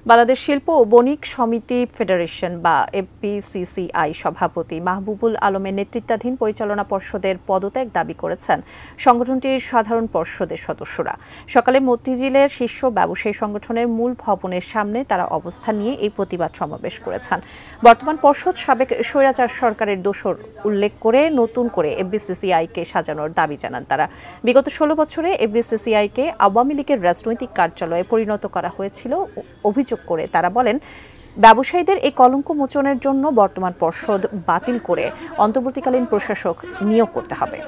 বাংলাদেশ শিল্প ও বণিক সমিতি ফেডারেশন বা এফবিসিসিআই সভাপতি মাহবুবুল আলমের নেতৃত্বাধীন পরিচালনা পর্ষদের পদত্যাগ দাবি করেছেন সংগঠনটির সাধারণ পর্ষদের সদস্যরা। সকালে মতিঝিলের শীর্ষ ব্যবসায়ী সংগঠনের মূল ভবনের সামনে তারা অবস্থান নিয়ে এই প্রতিবাদ সমাবেশ করেছেন। বর্তমান পর্ষদ সাবেক স্বৈরাচার সরকারের দোসর উল্লেখ করে নতুন করে এফবিসিসিআইকে সাজানোর দাবি জানান তারা। বিগত ১৬ বছরে এফবিসিসিআইকে আওয়ামী লীগের রাজনৈতিক কার্যালয়ে পরিণত করা হয়েছিল অভিযোগ করে তারা বলেন, ব্যবসায়ীদের এই কলঙ্ক মোচনের জন্য বর্তমান পর্ষদ বাতিল করে অন্তর্বর্তীকালীন প্রশাসক নিয়োগ করতে হবে।